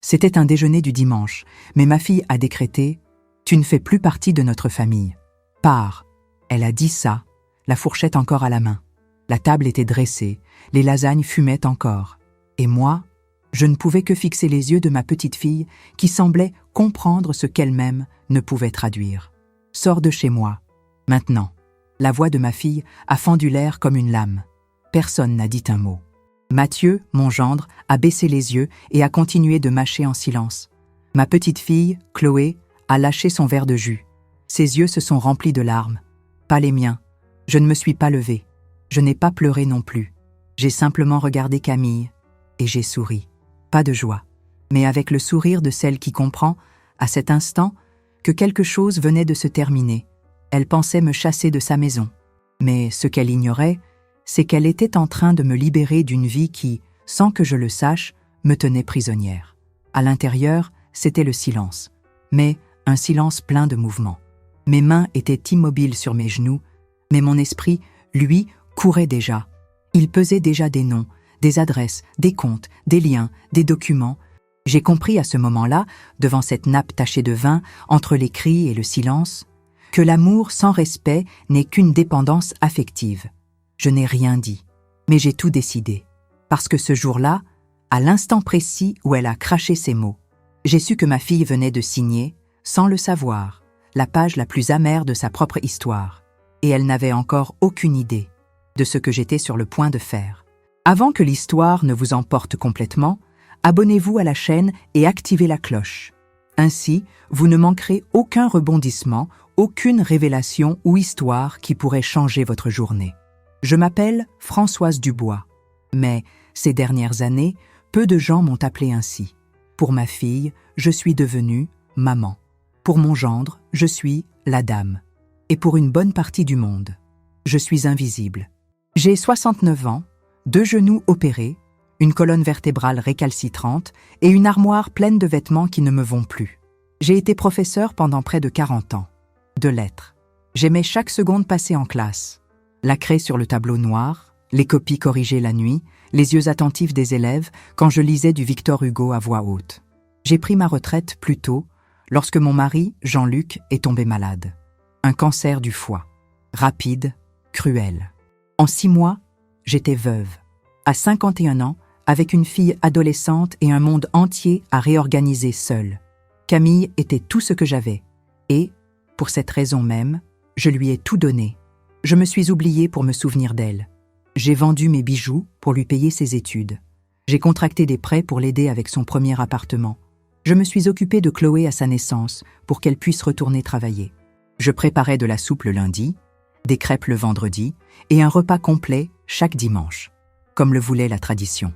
C'était un déjeuner du dimanche, mais ma fille a décrété « Tu ne fais plus partie de notre famille. Pars ». Elle a dit ça, la fourchette encore à la main. La table était dressée, les lasagnes fumaient encore. Et moi, je ne pouvais que fixer les yeux de ma petite fille qui semblait comprendre ce qu'elle-même ne pouvait traduire. « Sors de chez moi, maintenant ». La voix de ma fille a fendu l'air comme une lame. Personne n'a dit un mot. Mathieu, mon gendre, a baissé les yeux et a continué de mâcher en silence. Ma petite fille, Chloé, a lâché son verre de jus. Ses yeux se sont remplis de larmes. Pas les miens. Je ne me suis pas levée. Je n'ai pas pleuré non plus. J'ai simplement regardé Camille et j'ai souri. Pas de joie, mais avec le sourire de celle qui comprend, à cet instant, que quelque chose venait de se terminer. Elle pensait me chasser de sa maison. Mais ce qu'elle ignorait, c'est qu'elle était en train de me libérer d'une vie qui, sans que je le sache, me tenait prisonnière. À l'intérieur, c'était le silence, mais un silence plein de mouvements. Mes mains étaient immobiles sur mes genoux, mais mon esprit, lui, courait déjà. Il pesait déjà des noms, des adresses, des comptes, des liens, des documents. J'ai compris à ce moment-là, devant cette nappe tachée de vin, entre les cris et le silence, que l'amour sans respect n'est qu'une dépendance affective. Je n'ai rien dit, mais j'ai tout décidé. Parce que ce jour-là, à l'instant précis où elle a craché ces mots, j'ai su que ma fille venait de signer, sans le savoir, la page la plus amère de sa propre histoire. Et elle n'avait encore aucune idée de ce que j'étais sur le point de faire. Avant que l'histoire ne vous emporte complètement, abonnez-vous à la chaîne et activez la cloche. Ainsi, vous ne manquerez aucun rebondissement, aucune révélation ou histoire qui pourrait changer votre journée. Je m'appelle Françoise Dubois, mais ces dernières années, peu de gens m'ont appelée ainsi. Pour ma fille, je suis devenue maman. Pour mon gendre, je suis la dame. Et pour une bonne partie du monde, je suis invisible. J'ai 69 ans, 2 genoux opérés, une colonne vertébrale récalcitrante et une armoire pleine de vêtements qui ne me vont plus. J'ai été professeur pendant près de 40 ans. De lettres. J'aimais chaque seconde passée en classe. La craie sur le tableau noir, les copies corrigées la nuit, les yeux attentifs des élèves quand je lisais du Victor Hugo à voix haute. J'ai pris ma retraite plus tôt, lorsque mon mari, Jean-Luc, est tombé malade. Un cancer du foie. Rapide, cruel. En 6 mois, j'étais veuve. À 51 ans, avec une fille adolescente et un monde entier à réorganiser seule. Camille était tout ce que j'avais. Et, pour cette raison même, je lui ai tout donné. Je me suis oubliée pour me souvenir d'elle. J'ai vendu mes bijoux pour lui payer ses études. J'ai contracté des prêts pour l'aider avec son premier appartement. Je me suis occupée de Chloé à sa naissance pour qu'elle puisse retourner travailler. Je préparais de la soupe le lundi, des crêpes le vendredi et un repas complet chaque dimanche, comme le voulait la tradition.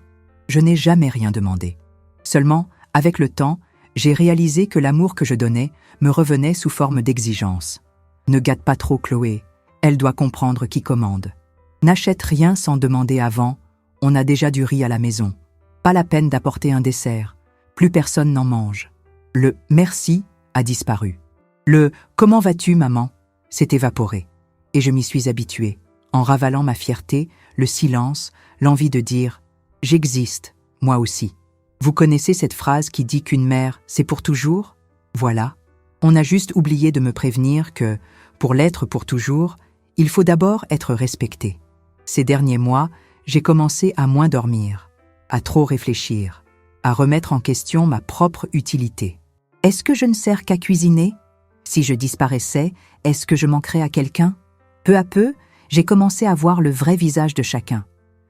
Je n'ai jamais rien demandé. Seulement, avec le temps, j'ai réalisé que l'amour que je donnais me revenait sous forme d'exigence. Ne gâte pas trop Chloé, elle doit comprendre qui commande. N'achète rien sans demander avant, on a déjà du riz à la maison. Pas la peine d'apporter un dessert, plus personne n'en mange. Le « merci » a disparu. Le « comment vas-tu maman » s'est évaporé. Et je m'y suis habituée, en ravalant ma fierté, le silence, l'envie de dire « j'existe, moi aussi ». Vous connaissez cette phrase qui dit qu'une mère, c'est pour toujours? Voilà. On a juste oublié de me prévenir que, pour l'être pour toujours, il faut d'abord être respecté. Ces derniers mois, j'ai commencé à moins dormir, à trop réfléchir, à remettre en question ma propre utilité. Est-ce que je ne sers qu'à cuisiner? Si je disparaissais, est-ce que je manquerais à quelqu'un? Peu à peu, j'ai commencé à voir le vrai visage de chacun.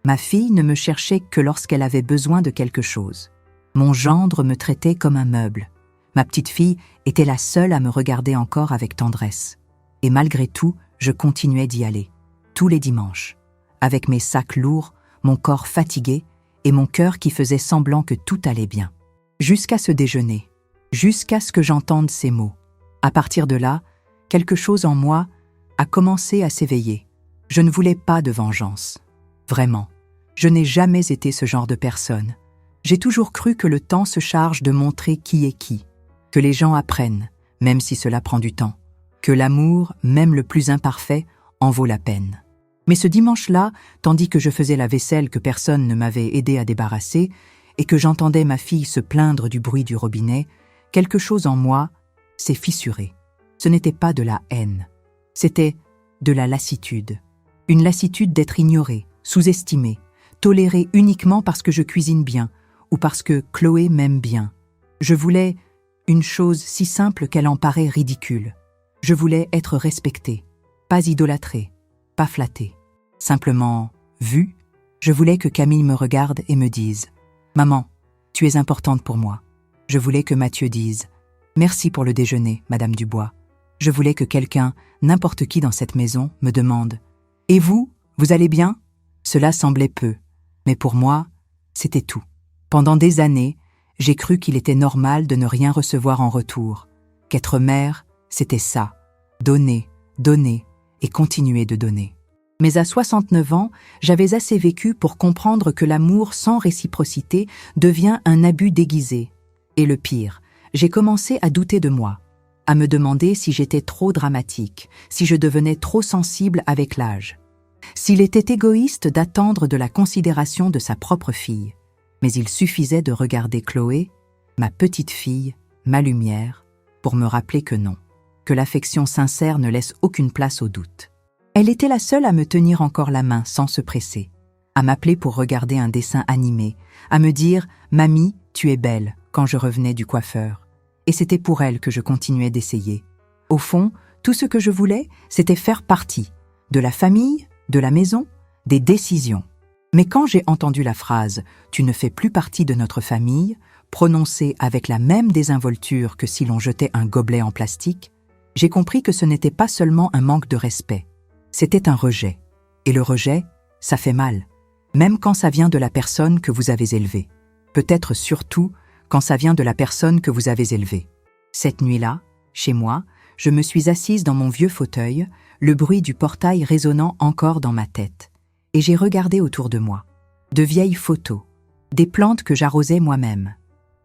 Ma fille ne me cherchait que lorsqu'elle avait besoin de quelque chose. Mon gendre me traitait comme un meuble. Ma petite fille était la seule à me regarder encore avec tendresse. Et malgré tout, je continuais d'y aller, tous les dimanches, avec mes sacs lourds, mon corps fatigué et mon cœur qui faisait semblant que tout allait bien. Jusqu'à ce déjeuner, jusqu'à ce que j'entende ces mots. À partir de là, quelque chose en moi a commencé à s'éveiller. Je ne voulais pas de vengeance. Vraiment, je n'ai jamais été ce genre de personne. J'ai toujours cru que le temps se charge de montrer qui est qui, que les gens apprennent, même si cela prend du temps, que l'amour, même le plus imparfait, en vaut la peine. Mais ce dimanche-là, tandis que je faisais la vaisselle que personne ne m'avait aidé à débarrasser, et que j'entendais ma fille se plaindre du bruit du robinet, quelque chose en moi s'est fissuré. Ce n'était pas de la haine, c'était de la lassitude. Une lassitude d'être ignorée, sous-estimée, tolérée uniquement parce que je cuisine bien ou parce que Chloé m'aime bien. Je voulais une chose si simple qu'elle en paraît ridicule. Je voulais être respectée, pas idolâtrée, pas flattée. Simplement vue, je voulais que Camille me regarde et me dise « Maman, tu es importante pour moi ». Je voulais que Mathieu dise « Merci pour le déjeuner, Madame Dubois ». Je voulais que quelqu'un, n'importe qui dans cette maison, me demande « Et vous, vous allez bien ?» Cela semblait peu, mais pour moi, c'était tout. Pendant des années, j'ai cru qu'il était normal de ne rien recevoir en retour, qu'être mère, c'était ça, donner, donner et continuer de donner. Mais à 69 ans, j'avais assez vécu pour comprendre que l'amour sans réciprocité devient un abus déguisé. Et le pire, j'ai commencé à douter de moi, à me demander si j'étais trop dramatique, si je devenais trop sensible avec l'âge. S'il était égoïste d'attendre de la considération de sa propre fille, mais il suffisait de regarder Chloé, ma petite fille, ma lumière, pour me rappeler que non, que l'affection sincère ne laisse aucune place au doute. Elle était la seule à me tenir encore la main sans se presser, à m'appeler pour regarder un dessin animé, à me dire « Mamie, tu es belle » quand je revenais du coiffeur. Et c'était pour elle que je continuais d'essayer. Au fond, tout ce que je voulais, c'était faire partie de la famille, de la maison, des décisions. Mais quand j'ai entendu la phrase « Tu ne fais plus partie de notre famille », prononcée avec la même désinvolture que si l'on jetait un gobelet en plastique, j'ai compris que ce n'était pas seulement un manque de respect, c'était un rejet. Et le rejet, ça fait mal, même quand ça vient de la personne que vous avez élevée. Peut-être surtout quand ça vient de la personne que vous avez élevée. Cette nuit-là, chez moi, je me suis assise dans mon vieux fauteuil, le bruit du portail résonnant encore dans ma tête. Et j'ai regardé autour de moi. De vieilles photos, des plantes que j'arrosais moi-même,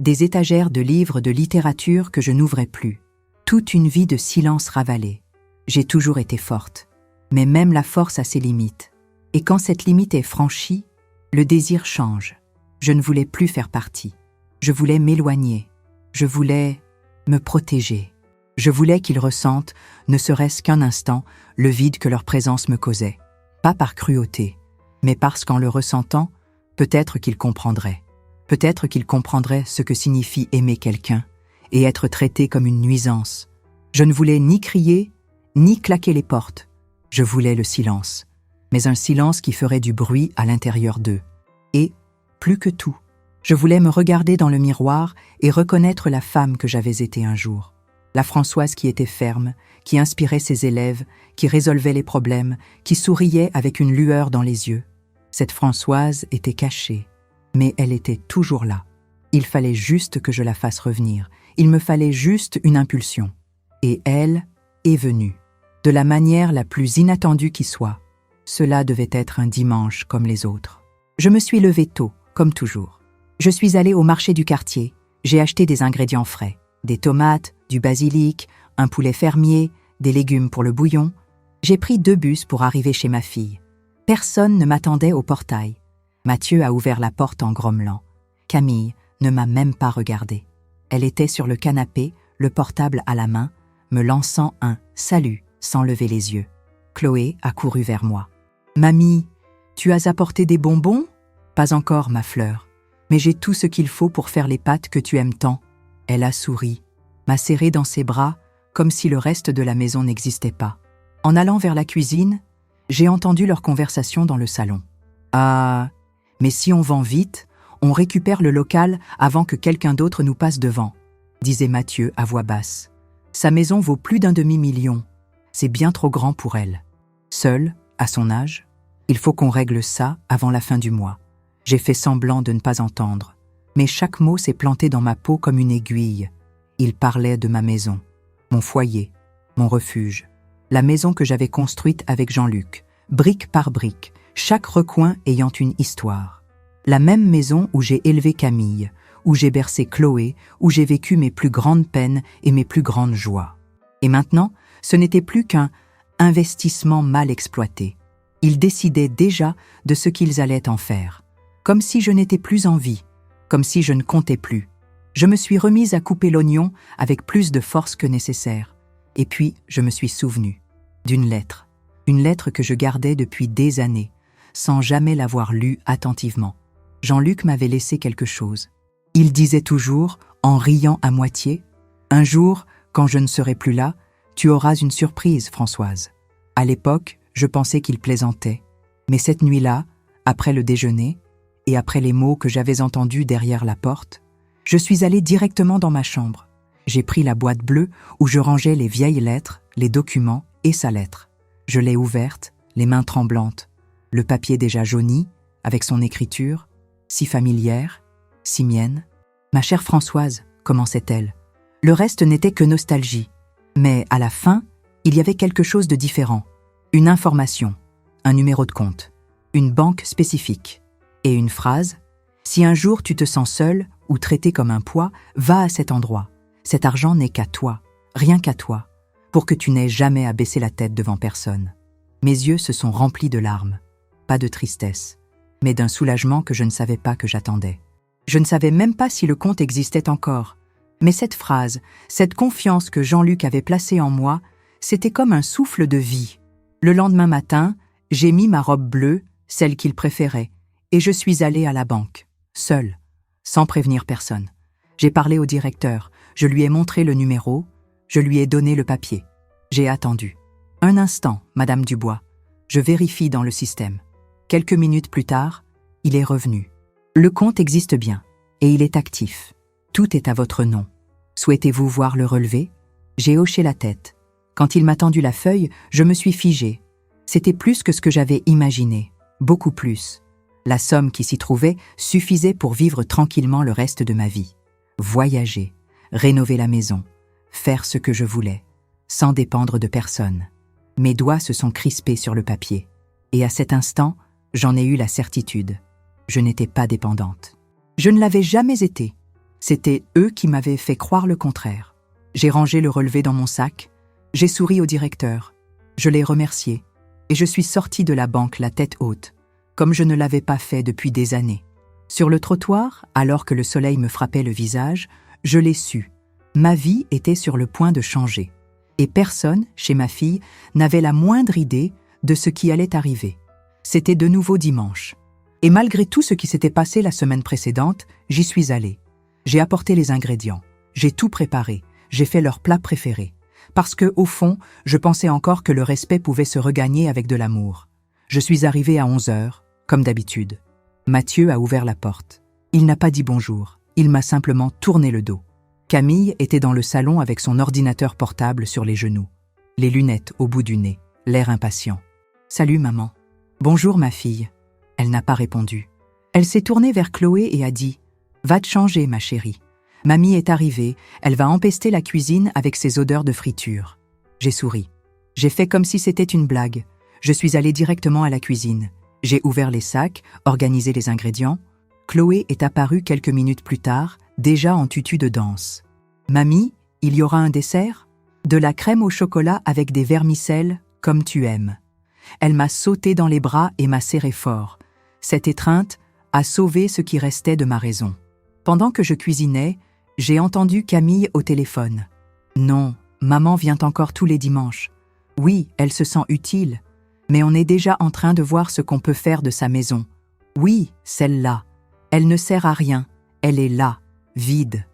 des étagères de livres de littérature que je n'ouvrais plus. Toute une vie de silence ravalé. J'ai toujours été forte, mais même la force a ses limites. Et quand cette limite est franchie, le désir change. Je ne voulais plus faire partie. Je voulais m'éloigner. Je voulais me protéger. Je voulais qu'ils ressentent, ne serait-ce qu'un instant, le vide que leur présence me causait. Pas par cruauté, mais parce qu'en le ressentant, peut-être qu'ils comprendraient. Peut-être qu'ils comprendraient ce que signifie aimer quelqu'un et être traité comme une nuisance. Je ne voulais ni crier, ni claquer les portes. Je voulais le silence, mais un silence qui ferait du bruit à l'intérieur d'eux. Et, plus que tout, je voulais me regarder dans le miroir et reconnaître la femme que j'avais été un jour. La Françoise qui était ferme, qui inspirait ses élèves, qui résolvait les problèmes, qui souriait avec une lueur dans les yeux. Cette Françoise était cachée, mais elle était toujours là. Il fallait juste que je la fasse revenir. Il me fallait juste une impulsion. Et elle est venue, de la manière la plus inattendue qui soit. Cela devait être un dimanche comme les autres. Je me suis levée tôt, comme toujours. Je suis allée au marché du quartier. J'ai acheté des ingrédients frais. Des tomates, du basilic, un poulet fermier, des légumes pour le bouillon. J'ai pris 2 bus pour arriver chez ma fille. Personne ne m'attendait au portail. Mathieu a ouvert la porte en grommelant. Camille ne m'a même pas regardée. Elle était sur le canapé, le portable à la main, me lançant un « salut » sans lever les yeux. Chloé a couru vers moi. « Mamie, tu as apporté des bonbons ?»« Pas encore, ma fleur, mais j'ai tout ce qu'il faut pour faire les pâtes que tu aimes tant. » Elle a souri, m'a serré dans ses bras, comme si le reste de la maison n'existait pas. En allant vers la cuisine, j'ai entendu leur conversation dans le salon. « Ah, mais si on vend vite, on récupère le local avant que quelqu'un d'autre nous passe devant, » disait Mathieu à voix basse. « Sa maison vaut plus d'1 demi-million. C'est bien trop grand pour elle. Seule, à son âge, il faut qu'on règle ça avant la fin du mois. » J'ai fait semblant de ne pas entendre, mais chaque mot s'est planté dans ma peau comme une aiguille. Il parlait de ma maison, mon foyer, mon refuge, la maison que j'avais construite avec Jean-Luc, brique par brique, chaque recoin ayant une histoire. La même maison où j'ai élevé Camille, où j'ai bercé Chloé, où j'ai vécu mes plus grandes peines et mes plus grandes joies. Et maintenant, ce n'était plus qu'un investissement mal exploité. Ils décidaient déjà de ce qu'ils allaient en faire, comme si je n'étais plus en vie, comme si je ne comptais plus. Je me suis remise à couper l'oignon avec plus de force que nécessaire. Et puis, je me suis souvenue d'une lettre. Une lettre que je gardais depuis des années, sans jamais l'avoir lue attentivement. Jean-Luc m'avait laissé quelque chose. Il disait toujours, en riant à moitié, « Un jour, quand je ne serai plus là, tu auras une surprise, Françoise. » À l'époque, je pensais qu'il plaisantait. Mais cette nuit-là, après le déjeuner, et après les mots que j'avais entendus derrière la porte, je suis allée directement dans ma chambre. J'ai pris la boîte bleue où je rangeais les vieilles lettres, les documents et sa lettre. Je l'ai ouverte, les mains tremblantes, le papier déjà jauni, avec son écriture, si familière, si mienne. « Ma chère Françoise », commençait-elle. Le reste n'était que nostalgie. Mais à la fin, il y avait quelque chose de différent. Une information, un numéro de compte, une banque spécifique et une phrase « Si un jour tu te sens seul ou traité comme un poids, va à cet endroit. Cet argent n'est qu'à toi, rien qu'à toi, pour que tu n'aies jamais à baisser la tête devant personne. » Mes yeux se sont remplis de larmes, pas de tristesse, mais d'un soulagement que je ne savais pas que j'attendais. Je ne savais même pas si le compte existait encore, mais cette phrase, cette confiance que Jean-Luc avait placée en moi, c'était comme un souffle de vie. Le lendemain matin, j'ai mis ma robe bleue, celle qu'il préférait, et je suis allée à la banque, seule, sans prévenir personne. J'ai parlé au directeur, je lui ai montré le numéro, je lui ai donné le papier. J'ai attendu. Un instant, Madame Dubois. Je vérifie dans le système. Quelques minutes plus tard, il est revenu. Le compte existe bien, et il est actif. Tout est à votre nom. Souhaitez-vous voir le relevé ? J'ai hoché la tête. Quand il m'a tendu la feuille, je me suis figée. C'était plus que ce que j'avais imaginé, beaucoup plus. La somme qui s'y trouvait suffisait pour vivre tranquillement le reste de ma vie. Voyager, rénover la maison, faire ce que je voulais, sans dépendre de personne. Mes doigts se sont crispés sur le papier. Et à cet instant, j'en ai eu la certitude. Je n'étais pas dépendante. Je ne l'avais jamais été. C'était eux qui m'avaient fait croire le contraire. J'ai rangé le relevé dans mon sac, j'ai souri au directeur, je l'ai remercié, et je suis sortie de la banque la tête haute, comme je ne l'avais pas fait depuis des années. Sur le trottoir, alors que le soleil me frappait le visage, je l'ai su. Ma vie était sur le point de changer. Et personne, chez ma fille, n'avait la moindre idée de ce qui allait arriver. C'était de nouveau dimanche. Et malgré tout ce qui s'était passé la semaine précédente, j'y suis allée. J'ai apporté les ingrédients, j'ai tout préparé, j'ai fait leur plat préféré. Parce que, au fond, je pensais encore que le respect pouvait se regagner avec de l'amour. Je suis arrivée à 11h, comme d'habitude. Mathieu a ouvert la porte. Il n'a pas dit bonjour, il m'a simplement tourné le dos. Camille était dans le salon avec son ordinateur portable sur les genoux, les lunettes au bout du nez, l'air impatient. « Salut maman. »« Bonjour ma fille. » Elle n'a pas répondu. Elle s'est tournée vers Chloé et a dit « Va te changer ma chérie. Mamie est arrivée, elle va empester la cuisine avec ses odeurs de friture. » J'ai souri. J'ai fait comme si c'était une blague. Je suis allée directement à la cuisine. J'ai ouvert les sacs, organisé les ingrédients. Chloé est apparue quelques minutes plus tard, déjà en tutu de danse. « Mamie, il y aura un dessert ? De la crème au chocolat avec des vermicelles, comme tu aimes. » Elle m'a sauté dans les bras et m'a serré fort. Cette étreinte a sauvé ce qui restait de ma raison. Pendant que je cuisinais, j'ai entendu Camille au téléphone. « Non, maman vient encore tous les dimanches. Oui, elle se sent utile, mais on est déjà en train de voir ce qu'on peut faire de sa maison. Oui, celle-là. Elle ne sert à rien, elle est là, vide. »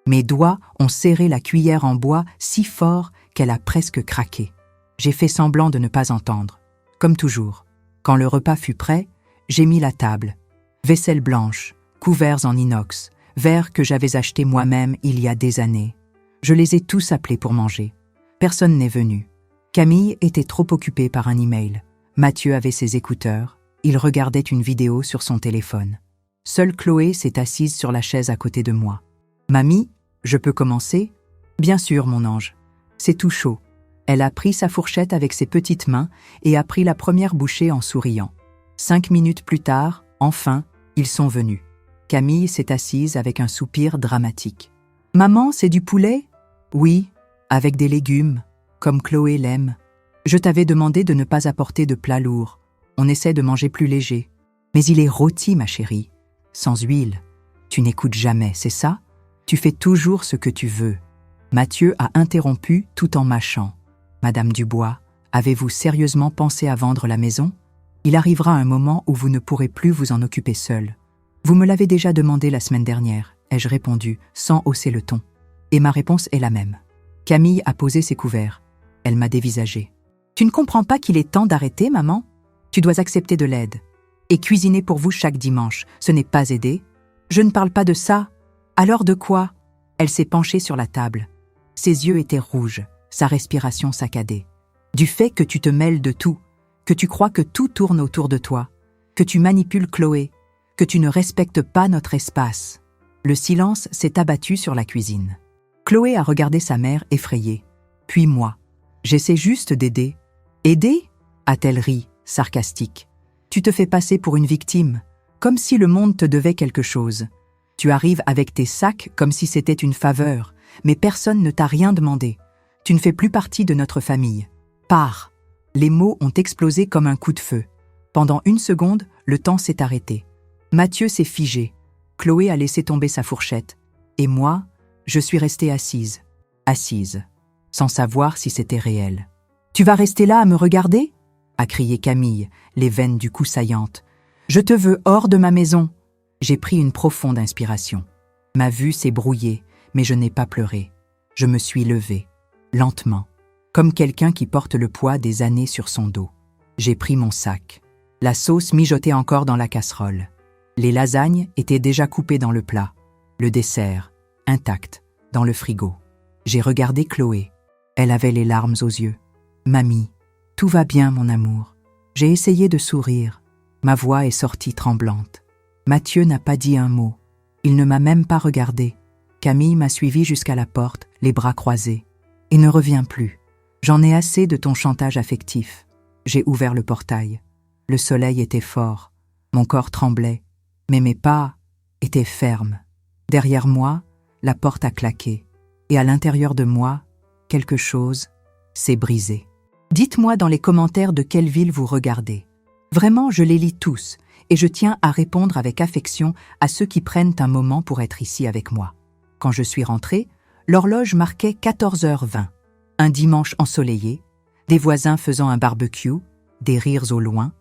Mes doigts ont serré la cuillère en bois si fort qu'elle a presque craqué. J'ai fait semblant de ne pas entendre. Comme toujours, quand le repas fut prêt, j'ai mis la table. Vaisselle blanche, couverts en inox, verres que j'avais achetés moi-même il y a des années. Je les ai tous appelés pour manger. Personne n'est venu. Camille était trop occupée par un email. Mathieu avait ses écouteurs. Il regardait une vidéo sur son téléphone. Seule Chloé s'est assise sur la chaise à côté de moi. « Mamie, je peux commencer ?»« Bien sûr, mon ange. C'est tout chaud. » Elle a pris sa fourchette avec ses petites mains et a pris la première bouchée en souriant. 5 minutes plus tard, enfin, ils sont venus. Camille s'est assise avec un soupir dramatique. « Maman, c'est du poulet ? » ?»« Oui, avec des légumes, comme Chloé l'aime. Je t'avais demandé de ne pas apporter de plats lourds. On essaie de manger plus léger. Mais il est rôti, ma chérie, sans huile. Tu n'écoutes jamais, c'est ça? Tu fais toujours ce que tu veux. Mathieu a interrompu tout en mâchant. Madame Dubois, avez-vous sérieusement pensé à vendre la maison? Il arrivera un moment où vous ne pourrez plus vous en occuper seul. Vous me l'avez déjà demandé la semaine dernière, ai-je répondu, sans hausser le ton. Et ma réponse est la même. Camille a posé ses couverts. Elle m'a dévisagé. Tu ne comprends pas qu'il est temps d'arrêter, maman? Tu dois accepter de l'aide. Et cuisiner pour vous chaque dimanche, ce n'est pas aider? Je ne parle pas de ça. Alors de quoi? Elle s'est penchée sur la table. Ses yeux étaient rouges, sa respiration saccadée. Du fait que tu te mêles de tout, que tu crois que tout tourne autour de toi, que tu manipules Chloé, que tu ne respectes pas notre espace. Le silence s'est abattu sur la cuisine. Chloé a regardé sa mère effrayée, puis moi. J'essaie juste d'aider. Aider? A-t-elle ri, sarcastique. Tu te fais passer pour une victime, comme si le monde te devait quelque chose. Tu arrives avec tes sacs comme si c'était une faveur, mais personne ne t'a rien demandé. Tu ne fais plus partie de notre famille. Pars. Les mots ont explosé comme un coup de feu. Pendant une seconde, le temps s'est arrêté. Mathieu s'est figé. Chloé a laissé tomber sa fourchette. Et moi, je suis restée assise, sans savoir si c'était réel. « Tu vas rester là à me regarder ?» a crié Camille, les veines du cou saillantes. « Je te veux hors de ma maison !» J'ai pris une profonde inspiration. Ma vue s'est brouillée, mais je n'ai pas pleuré. Je me suis levée, lentement, comme quelqu'un qui porte le poids des années sur son dos. J'ai pris mon sac. La sauce mijotait encore dans la casserole. Les lasagnes étaient déjà coupées dans le plat. Le dessert, intact, dans le frigo. J'ai regardé Chloé. Elle avait les larmes aux yeux. « Mamie, tout va bien, mon amour. » J'ai essayé de sourire. Ma voix est sortie tremblante. Mathieu n'a pas dit un mot. Il ne m'a même pas regardé. Camille m'a suivi jusqu'à la porte, les bras croisés. « Et ne reviens plus. J'en ai assez de ton chantage affectif. » J'ai ouvert le portail. Le soleil était fort. Mon corps tremblait. Mais mes pas étaient fermes. Derrière moi, la porte a claqué. Et à l'intérieur de moi, quelque chose s'est brisé. Dites-moi dans les commentaires de quelle ville vous regardez. Vraiment, je les lis tous, et je tiens à répondre avec affection à ceux qui prennent un moment pour être ici avec moi. Quand je suis rentrée, l'horloge marquait 14h20. Un dimanche ensoleillé, des voisins faisant un barbecue, des rires au loin,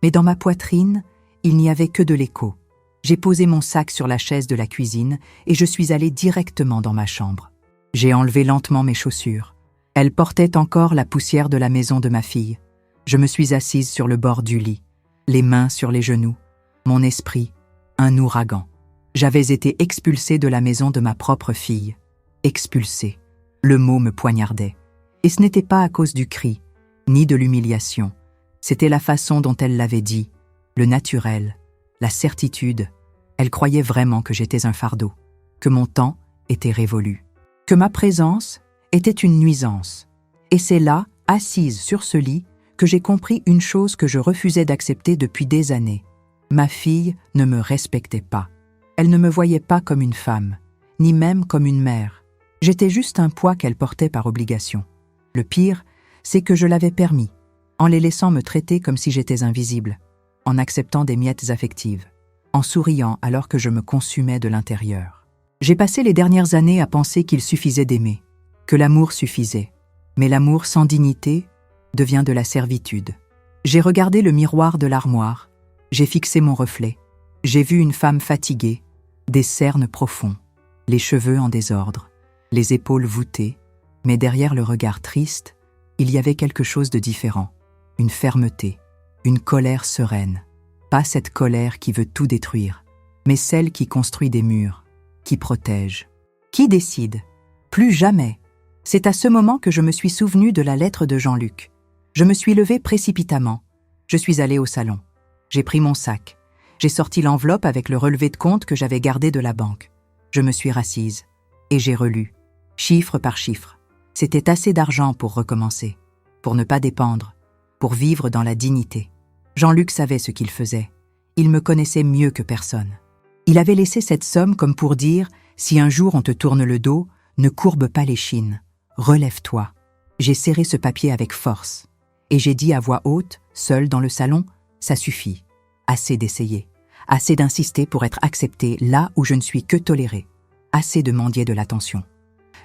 mais dans ma poitrine, il n'y avait que de l'écho. J'ai posé mon sac sur la chaise de la cuisine et je suis allée directement dans ma chambre. J'ai enlevé lentement mes chaussures. Elles portaient encore la poussière de la maison de ma fille. Je me suis assise sur le bord du lit, les mains sur les genoux, mon esprit, un ouragan. J'avais été expulsée de la maison de ma propre fille. Expulsée. Le mot me poignardait. Et ce n'était pas à cause du cri, ni de l'humiliation. C'était la façon dont elle l'avait dit, le naturel, la certitude. Elle croyait vraiment que j'étais un fardeau, que mon temps était révolu, que ma présence était une nuisance. Et c'est là, assise sur ce lit, que j'ai compris une chose que je refusais d'accepter depuis des années. Ma fille ne me respectait pas. Elle ne me voyait pas comme une femme, ni même comme une mère. J'étais juste un poids qu'elle portait par obligation. Le pire, c'est que je l'avais permis, en les laissant me traiter comme si j'étais invisible, en acceptant des miettes affectives, en souriant alors que je me consumais de l'intérieur. J'ai passé les dernières années à penser qu'il suffisait d'aimer, que l'amour suffisait. Mais l'amour sans dignité devient de la servitude. J'ai regardé le miroir de l'armoire, j'ai fixé mon reflet. J'ai vu une femme fatiguée, des cernes profonds, les cheveux en désordre, les épaules voûtées, mais derrière le regard triste, il y avait quelque chose de différent, une fermeté, une colère sereine. Pas cette colère qui veut tout détruire, mais celle qui construit des murs, qui protège. Qui décide? Plus jamais. C'est à ce moment que je me suis souvenue de la lettre de Jean-Luc. Je me suis levée précipitamment. Je suis allée au salon. J'ai pris mon sac. J'ai sorti l'enveloppe avec le relevé de compte que j'avais gardé de la banque. Je me suis rassise et j'ai relu, chiffre par chiffre. C'était assez d'argent pour recommencer, pour ne pas dépendre, pour vivre dans la dignité. Jean-Luc savait ce qu'il faisait. Il me connaissait mieux que personne. Il avait laissé cette somme comme pour dire « Si un jour on te tourne le dos, ne courbe pas l'échine. Relève-toi ». J'ai serré ce papier avec force. Et j'ai dit à voix haute, seule dans le salon, « Ça suffit. Assez d'essayer. assez d'insister pour être acceptée là où je ne suis que tolérée, assez de mendier de l'attention.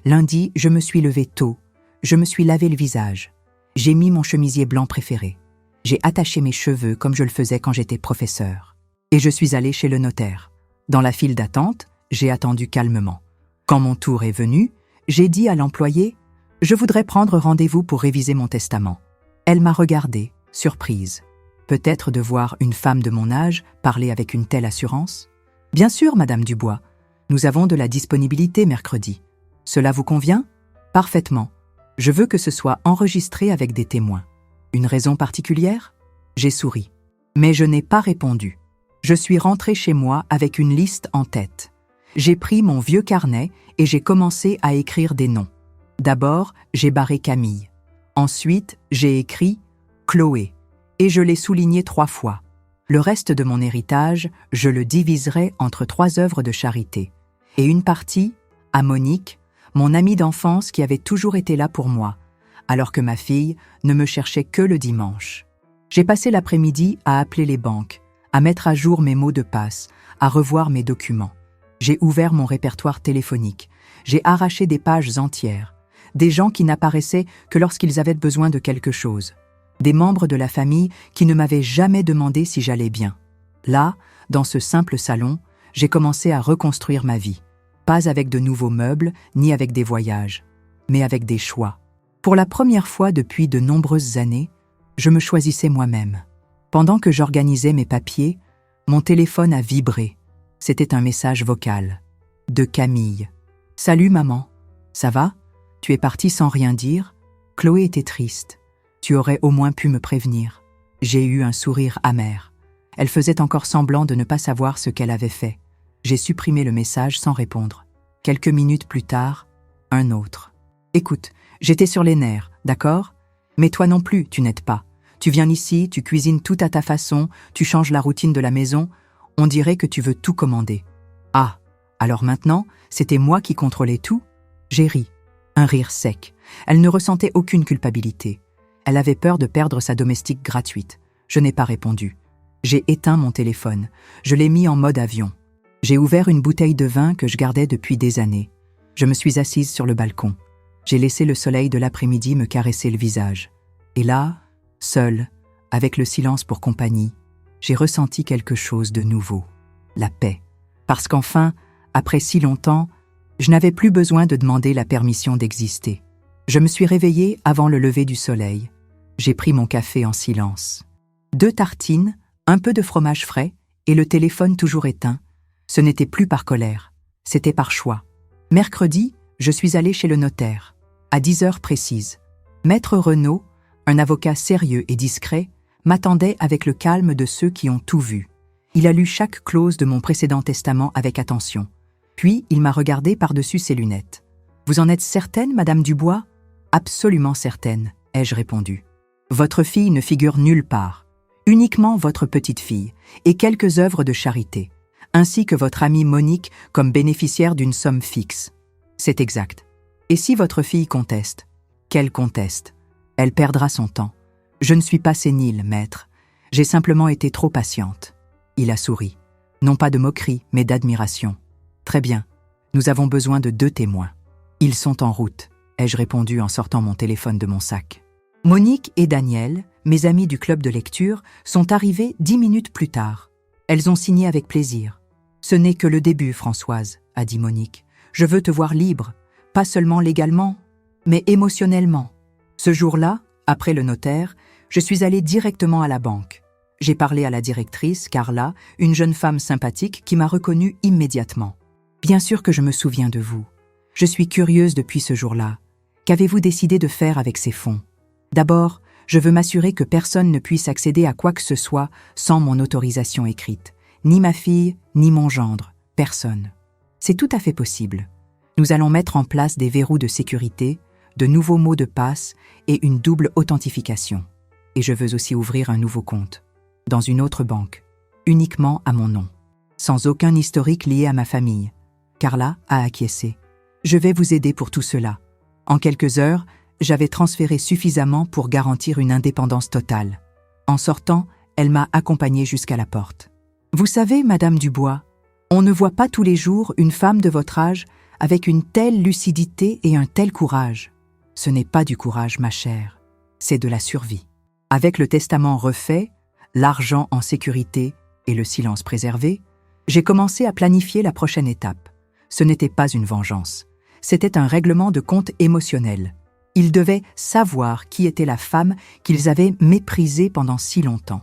Lundi, je me suis levée tôt, je me suis lavé le visage, j'ai mis mon chemisier blanc préféré, j'ai attaché mes cheveux comme je le faisais quand j'étais professeur, et je suis allée chez le notaire. Dans la file d'attente, j'ai attendu calmement. Quand mon tour est venu, j'ai dit à l'employé « Je voudrais prendre rendez-vous pour réviser mon testament ». Elle m'a regardée, surprise. Peut-être de voir une femme de mon âge parler avec une telle assurance ? « Bien sûr, Madame Dubois. Nous avons de la disponibilité mercredi. Cela vous convient ? Parfaitement. Je veux que ce soit enregistré avec des témoins. Une raison particulière ? J'ai souri. Mais je n'ai pas répondu. Je suis rentrée chez moi avec une liste en tête. J'ai pris mon vieux carnet et j'ai commencé à écrire des noms. D'abord, j'ai barré Camille. Ensuite, j'ai écrit Chloé et je l'ai souligné 3 fois. Le reste de mon héritage, je le diviserai entre 3 œuvres de charité. Et une partie, à Monique, mon amie d'enfance qui avait toujours été là pour moi, alors que ma fille ne me cherchait que le dimanche. J'ai passé l'après-midi à appeler les banques, à mettre à jour mes mots de passe, à revoir mes documents. J'ai ouvert mon répertoire téléphonique. J'ai arraché des pages entières. Des gens qui n'apparaissaient que lorsqu'ils avaient besoin de quelque chose. Des membres de la famille qui ne m'avaient jamais demandé si j'allais bien. Là, dans ce simple salon, j'ai commencé à reconstruire ma vie. Pas avec de nouveaux meubles, ni avec des voyages, mais avec des choix. Pour la première fois depuis de nombreuses années, je me choisissais moi-même. Pendant que j'organisais mes papiers, mon téléphone a vibré. C'était un message vocal. De Camille. « Salut maman. Ça va ? Tu es partie sans rien dire ? Chloé était triste. Tu aurais au moins pu me prévenir. » J'ai eu un sourire amer. Elle faisait encore semblant de ne pas savoir ce qu'elle avait fait. J'ai supprimé le message sans répondre. Quelques minutes plus tard, un autre. « Écoute, j'étais sur les nerfs, d'accord ? Mais toi non plus, tu n'aides pas. Tu viens ici, tu cuisines tout à ta façon, tu changes la routine de la maison. On dirait que tu veux tout commander. Ah, alors maintenant, c'était moi qui contrôlais tout ? J'ai ri. Un rire sec. Elle ne ressentait aucune culpabilité. Elle avait peur de perdre sa domestique gratuite. Je n'ai pas répondu. J'ai éteint mon téléphone. Je l'ai mis en mode avion. J'ai ouvert une bouteille de vin que je gardais depuis des années. Je me suis assise sur le balcon. J'ai laissé le soleil de l'après-midi me caresser le visage. Et là, seule, avec le silence pour compagnie, j'ai ressenti quelque chose de nouveau. La paix. Parce qu'enfin, après si longtemps, je n'avais plus besoin de demander la permission d'exister. Je me suis réveillée avant le lever du soleil. J'ai pris mon café en silence. 2 tartines, un peu de fromage frais et le téléphone toujours éteint. Ce n'était plus par colère, c'était par choix. Mercredi, je suis allée chez le notaire, à 10 heures précises. Maître Renaud, un avocat sérieux et discret, m'attendait avec le calme de ceux qui ont tout vu. Il a lu chaque clause de mon précédent testament avec attention. Puis, il m'a regardé par-dessus ses lunettes. « Vous en êtes certaine, Madame Dubois ?»« Absolument certaine, ai-je répondu. Votre fille ne figure nulle part. Uniquement votre petite-fille et quelques œuvres de charité, ainsi que votre amie Monique comme bénéficiaire d'une somme fixe. C'est exact. Et si votre fille conteste ? Qu'elle conteste. Elle perdra son temps. Je ne suis pas sénile, maître. J'ai simplement été trop patiente. » Il a souri. Non pas de moquerie, mais d'admiration. « Très bien. Nous avons besoin de 2 témoins. »« Ils sont en route, » ai-je répondu en sortant mon téléphone de mon sac. Monique et Daniel, mes amis du club de lecture, sont arrivés 10 minutes plus tard. Elles ont signé avec plaisir. « Ce n'est que le début, Françoise, » a dit Monique. « Je veux te voir libre, pas seulement légalement, mais émotionnellement. » Ce jour-là, après le notaire, je suis allée directement à la banque. J'ai parlé à la directrice, Carla, une jeune femme sympathique qui m'a reconnue immédiatement. « Bien sûr que je me souviens de vous. Je suis curieuse depuis ce jour-là. Qu'avez-vous décidé de faire avec ces fonds ? D'abord, je veux m'assurer que personne ne puisse accéder à quoi que ce soit sans mon autorisation écrite. Ni ma fille, ni mon gendre. Personne. C'est tout à fait possible. Nous allons mettre en place des verrous de sécurité, de nouveaux mots de passe et une double authentification. Et je veux aussi ouvrir un nouveau compte, dans une autre banque, uniquement à mon nom, sans aucun historique lié à ma famille. » Carla a acquiescé. « Je vais vous aider pour tout cela. » En quelques heures, j'avais transféré suffisamment pour garantir une indépendance totale. En sortant, elle m'a accompagnée jusqu'à la porte. Vous savez, Madame Dubois, on ne voit pas tous les jours une femme de votre âge avec une telle lucidité et un tel courage. Ce n'est pas du courage, ma chère, c'est de la survie. Avec le testament refait, l'argent en sécurité et le silence préservé, j'ai commencé à planifier la prochaine étape. Ce n'était pas une vengeance, c'était un règlement de compte émotionnel. Ils devaient savoir qui était la femme qu'ils avaient méprisée pendant si longtemps.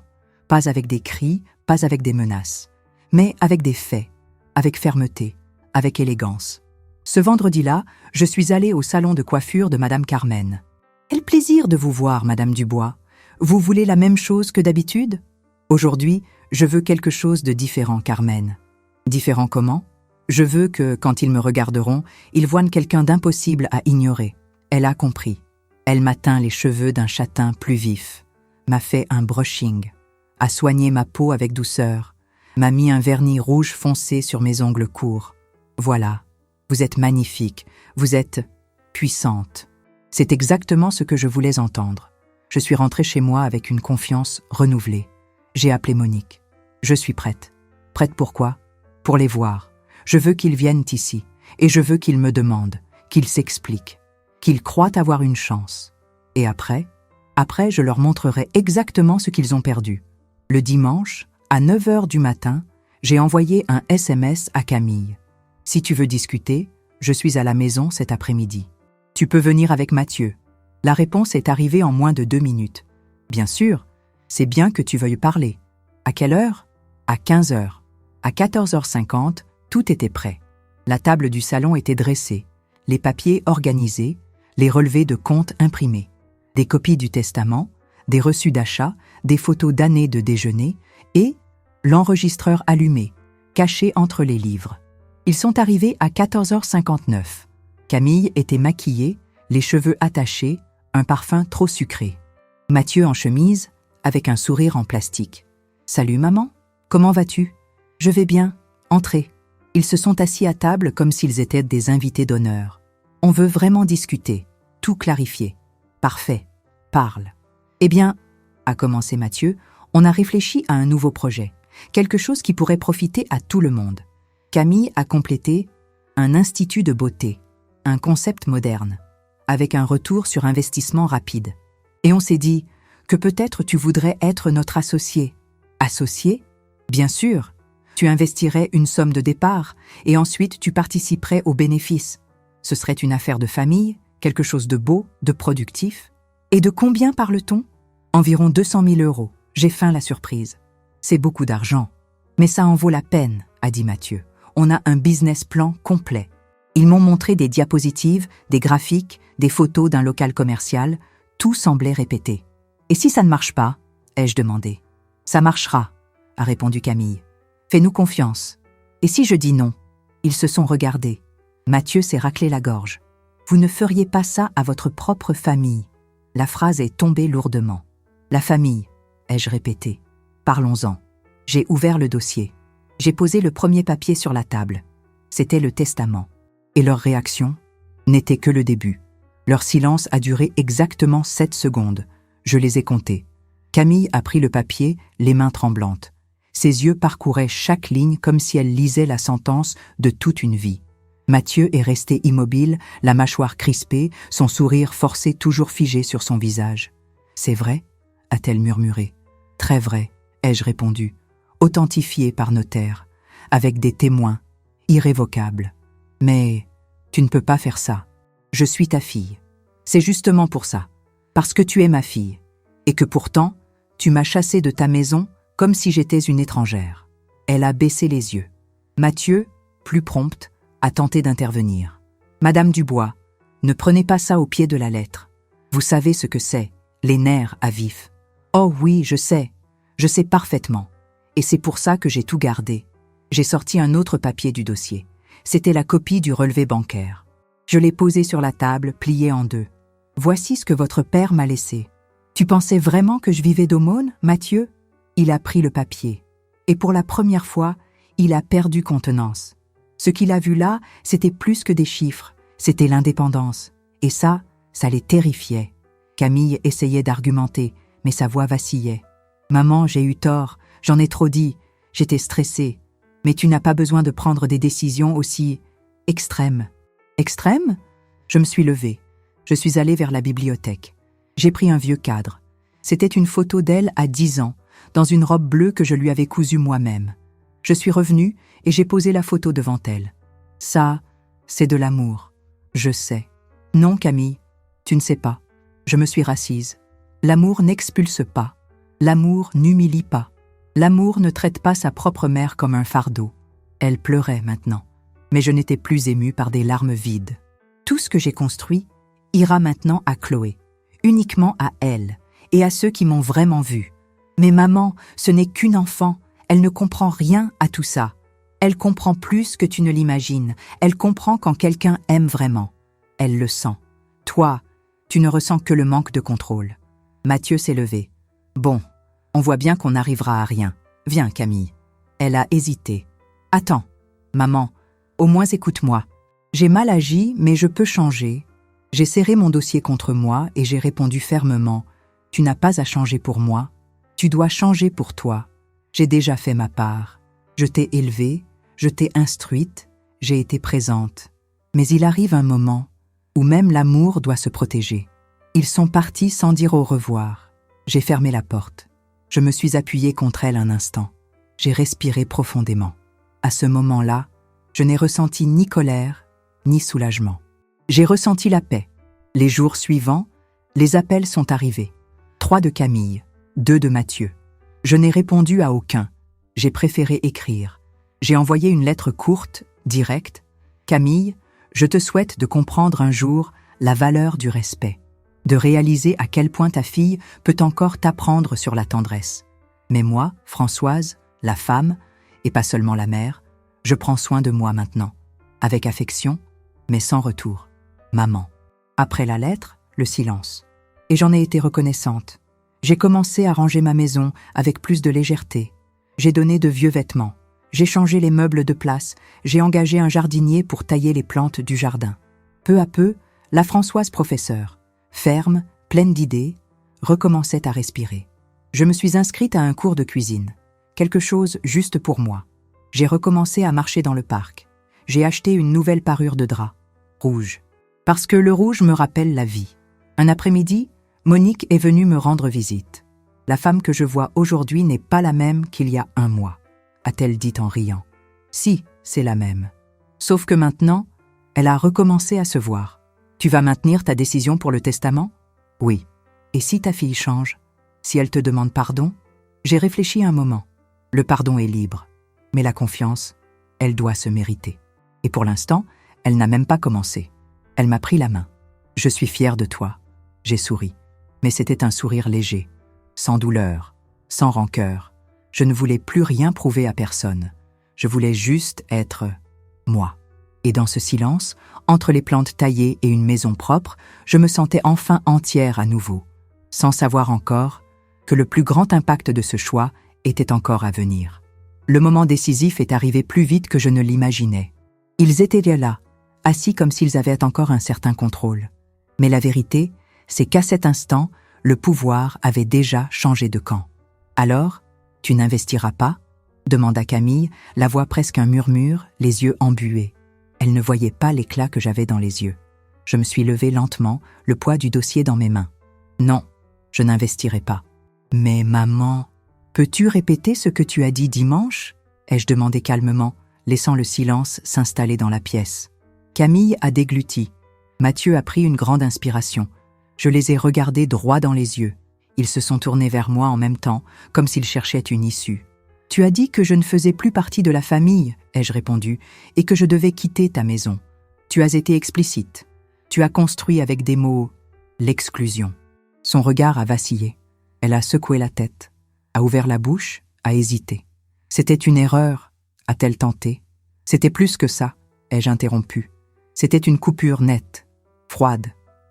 Pas avec des cris, pas avec des menaces, mais avec des faits, avec fermeté, avec élégance. Ce vendredi-là, je suis allée au salon de coiffure de Madame Carmen. « Quel plaisir de vous voir, Madame Dubois. Vous voulez la même chose que d'habitude ? Aujourd'hui, je veux quelque chose de différent, Carmen. » « Différent comment ? Je veux que, quand ils me regarderont, ils voient quelqu'un d'impossible à ignorer. » Elle a compris. Elle m'a teint les cheveux d'un châtain plus vif, m'a fait un brushing, a soigné ma peau avec douceur, m'a mis un vernis rouge foncé sur mes ongles courts. Voilà, vous êtes magnifique, vous êtes puissante. C'est exactement ce que je voulais entendre. Je suis rentrée chez moi avec une confiance renouvelée. J'ai appelé Monique. Je suis prête. Prête pourquoi ? Pour les voir. Je veux qu'ils viennent ici, et je veux qu'ils me demandent, qu'ils s'expliquent, qu'ils croient avoir une chance. Et après, je leur montrerai exactement ce qu'ils ont perdu. Le dimanche, à 9h du matin, j'ai envoyé un SMS à Camille. « Si tu veux discuter, je suis à la maison cet après-midi. Tu peux venir avec Mathieu. » La réponse est arrivée en moins de 2 minutes. « Bien sûr, c'est bien que tu veuilles parler. » À quelle heure ? À 15h. À 14h50, tout était prêt. La table du salon était dressée, les papiers organisés, les relevés de comptes imprimés, des copies du testament, des reçus d'achat, des photos d'années de déjeuner et l'enregistreur allumé, caché entre les livres. Ils sont arrivés à 14h59. Camille était maquillée, les cheveux attachés, un parfum trop sucré. Mathieu en chemise, avec un sourire en plastique. « Salut maman, comment vas-tu ? » « Je vais bien, entrez. » Ils se sont assis à table comme s'ils étaient des invités d'honneur. « On veut vraiment discuter, tout clarifier. »« Parfait, parle. » « Eh bien, » a commencé Mathieu, « on a réfléchi à un nouveau projet, quelque chose qui pourrait profiter à tout le monde. » Camille a complété « un institut de beauté, un concept moderne, avec un retour sur investissement rapide. » Et on s'est dit que peut-être tu voudrais être notre associé. « Associé ? Bien sûr. Tu investirais une somme de départ et ensuite tu participerais aux bénéfices. Ce serait une affaire de famille, quelque chose de beau, de productif. Et de combien parle-t-on ? Environ 200 000 €. J'ai faim la surprise. C'est beaucoup d'argent. Mais ça en vaut la peine, a dit Mathieu. On a un business plan complet. Ils m'ont montré des diapositives, des graphiques, des photos d'un local commercial. Tout semblait répété. Et si ça ne marche pas ? Ai-je demandé. Ça marchera, a répondu Camille. Fais-nous confiance. Et si je dis non ? Ils se sont regardés. Mathieu s'est raclé la gorge. Vous ne feriez pas ça à votre propre famille. La phrase est tombée lourdement. La famille, ai-je répété. Parlons-en. J'ai ouvert le dossier. J'ai posé le premier papier sur la table. C'était le testament. Et leur réaction n'était que le début. Leur silence a duré exactement 7 secondes. Je les ai comptés. Camille a pris le papier, les mains tremblantes. Ses yeux parcouraient chaque ligne comme si elle lisait la sentence de toute une vie. Mathieu est resté immobile, la mâchoire crispée, son sourire forcé toujours figé sur son visage. « C'est vrai ?» a-t-elle murmuré. « Très vrai », ai-je répondu, authentifié par notaire, avec des témoins, irrévocables. « Mais tu ne peux pas faire ça. Je suis ta fille. C'est justement pour ça, parce que tu es ma fille, et que pourtant, tu m'as chassée de ta maison comme si j'étais une étrangère. » Elle a baissé les yeux. Mathieu, plus prompte, a tenté d'intervenir. « Madame Dubois, ne prenez pas ça au pied de la lettre. Vous savez ce que c'est, les nerfs à vif. »« Oh oui, je sais parfaitement. Et c'est pour ça que j'ai tout gardé. » J'ai sorti un autre papier du dossier. C'était la copie du relevé bancaire. Je l'ai posé sur la table, plié en 2. « Voici ce que votre père m'a laissé. Tu pensais vraiment que je vivais d'aumône, Mathieu ?» Il a pris le papier. Et pour la première fois, il a perdu contenance. Ce qu'il a vu là, c'était plus que des chiffres, c'était l'indépendance. Et ça les terrifiait. Camille essayait d'argumenter, mais sa voix vacillait. « Maman, j'ai eu tort, j'en ai trop dit. J'étais stressée. Mais tu n'as pas besoin de prendre des décisions aussi extrêmes. Extrêmes? Je me suis levée. Je suis allée vers la bibliothèque. J'ai pris un vieux cadre. C'était une photo d'elle à 10 ans, dans une robe bleue que je lui avais cousue moi-même. Je suis revenue et j'ai posé la photo devant elle. Ça, c'est de l'amour. Je sais. Non, Camille, tu ne sais pas. Je me suis rassise. L'amour n'expulse pas. L'amour n'humilie pas. L'amour ne traite pas sa propre mère comme un fardeau. Elle pleurait maintenant, mais je n'étais plus émue par des larmes vides. Tout ce que j'ai construit ira maintenant à Chloé, uniquement à elle et à ceux qui m'ont vraiment vue. Mais maman, ce n'est qu'une enfant, elle ne comprend rien à tout ça. Elle comprend plus que tu ne l'imagines, elle comprend quand quelqu'un aime vraiment. Elle le sent. Toi, tu ne ressens que le manque de contrôle. Mathieu s'est levé. Bon, on voit bien qu'on n'arrivera à rien. Viens, Camille. Elle a hésité. Attends, maman, au moins écoute-moi. J'ai mal agi, mais je peux changer. J'ai serré mon dossier contre moi et j'ai répondu fermement. Tu n'as pas à changer pour moi. Tu dois changer pour toi. J'ai déjà fait ma part. Je t'ai élevée, je t'ai instruite, j'ai été présente. Mais il arrive un moment où même l'amour doit se protéger. Ils sont partis sans dire au revoir. J'ai fermé la porte. Je me suis appuyée contre elle un instant. J'ai respiré profondément. À ce moment-là, je n'ai ressenti ni colère, ni soulagement. J'ai ressenti la paix. Les jours suivants, les appels sont arrivés. 3 de Camille, 2 de Mathieu. Je n'ai répondu à aucun. J'ai préféré écrire. J'ai envoyé une lettre courte, directe. Camille, je te souhaite de comprendre un jour la valeur du respect, de réaliser à quel point ta fille peut encore t'apprendre sur la tendresse. Mais moi, Françoise, la femme, et pas seulement la mère, je prends soin de moi maintenant, avec affection, mais sans retour. Maman. Après la lettre, le silence. Et j'en ai été reconnaissante. J'ai commencé à ranger ma maison avec plus de légèreté. J'ai donné de vieux vêtements. J'ai changé les meubles de place. J'ai engagé un jardinier pour tailler les plantes du jardin. Peu à peu, la Françoise professeure, ferme, pleine d'idées, recommençait à respirer. Je me suis inscrite à un cours de cuisine. Quelque chose juste pour moi. J'ai recommencé à marcher dans le parc. J'ai acheté une nouvelle parure de drap, rouge. Parce que le rouge me rappelle la vie. Un après-midi, Monique est venue me rendre visite. La femme que je vois aujourd'hui n'est pas la même qu'il y a 1 mois, a-t-elle dit en riant. Si, c'est la même. Sauf que maintenant, elle a recommencé à se voir. Tu vas maintenir ta décision pour le testament? Oui. Et si ta fille change? Si elle te demande pardon? J'ai réfléchi un moment. Le pardon est libre. Mais la confiance, elle doit se mériter. Et pour l'instant, elle n'a même pas commencé. Elle m'a pris la main. Je suis fière de toi. J'ai souri. Mais c'était un sourire léger, sans douleur, sans rancœur. Je ne voulais plus rien prouver à personne. Je voulais juste être moi. Et dans ce silence, entre les plantes taillées et une maison propre, je me sentais enfin entière à nouveau, sans savoir encore que le plus grand impact de ce choix était encore à venir. Le moment décisif est arrivé plus vite que je ne l'imaginais. Ils étaient là, assis comme s'ils avaient encore un certain contrôle. Mais la vérité, c'est qu'à cet instant, le pouvoir avait déjà changé de camp. « Alors, tu n'investiras pas ?» demanda Camille, la voix presque un murmure, les yeux embués. Elle ne voyait pas l'éclat que j'avais dans les yeux. Je me suis levée lentement, le poids du dossier dans mes mains. « Non, je n'investirai pas. »« Mais maman, peux-tu répéter ce que tu as dit dimanche ?» ai-je demandé calmement, laissant le silence s'installer dans la pièce. Camille a dégluti. Mathieu a pris une grande inspiration. Je les ai regardés droit dans les yeux. Ils se sont tournés vers moi en même temps, comme s'ils cherchaient une issue. « Tu as dit que je ne faisais plus partie de la famille, » ai-je répondu, « et que je devais quitter ta maison. Tu as été explicite. Tu as construit avec des mots « l'exclusion ». Son regard a vacillé. Elle a secoué la tête, a ouvert la bouche, a hésité. « C'était une erreur, a-t-elle tenté. C'était plus que ça, ai-je interrompu. C'était une coupure nette, froide,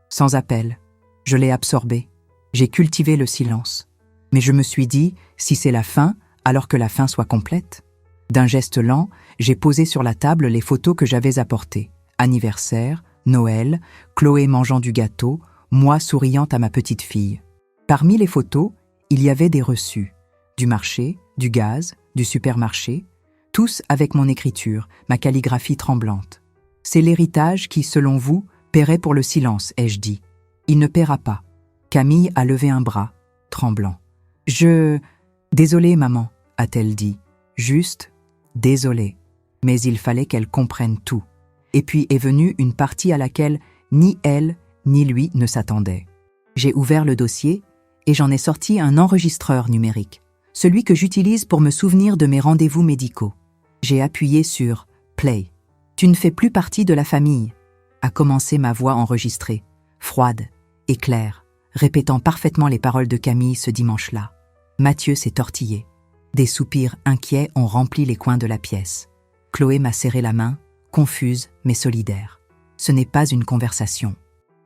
sans appel. Je l'ai absorbée. J'ai cultivé le silence. Mais je me suis dit, si c'est la fin, alors que la fin soit complète. D'un geste lent, j'ai posé sur la table les photos que j'avais apportées. Anniversaire, Noël, Chloé mangeant du gâteau, moi souriant à ma petite fille. Parmi les photos, il y avait des reçus. Du marché, du gaz, du supermarché, tous avec mon écriture, ma calligraphie tremblante. C'est l'héritage qui, selon vous, paierait pour le silence, ai-je dit. Il ne paiera pas. Camille a levé un bras, tremblant. Désolée, maman, a-t-elle dit. Juste, désolée. Mais il fallait qu'elle comprenne tout. Et puis est venue une partie à laquelle ni elle, ni lui ne s'attendaient. J'ai ouvert le dossier et j'en ai sorti un enregistreur numérique, celui que j'utilise pour me souvenir de mes rendez-vous médicaux. J'ai appuyé sur « Play ». « Tu ne fais plus partie de la famille », a commencé ma voix enregistrée, froide et claire, répétant parfaitement les paroles de Camille ce dimanche-là. Mathieu s'est tortillé. Des soupirs inquiets ont rempli les coins de la pièce. Chloé m'a serré la main, confuse mais solidaire. Ce n'est pas une conversation.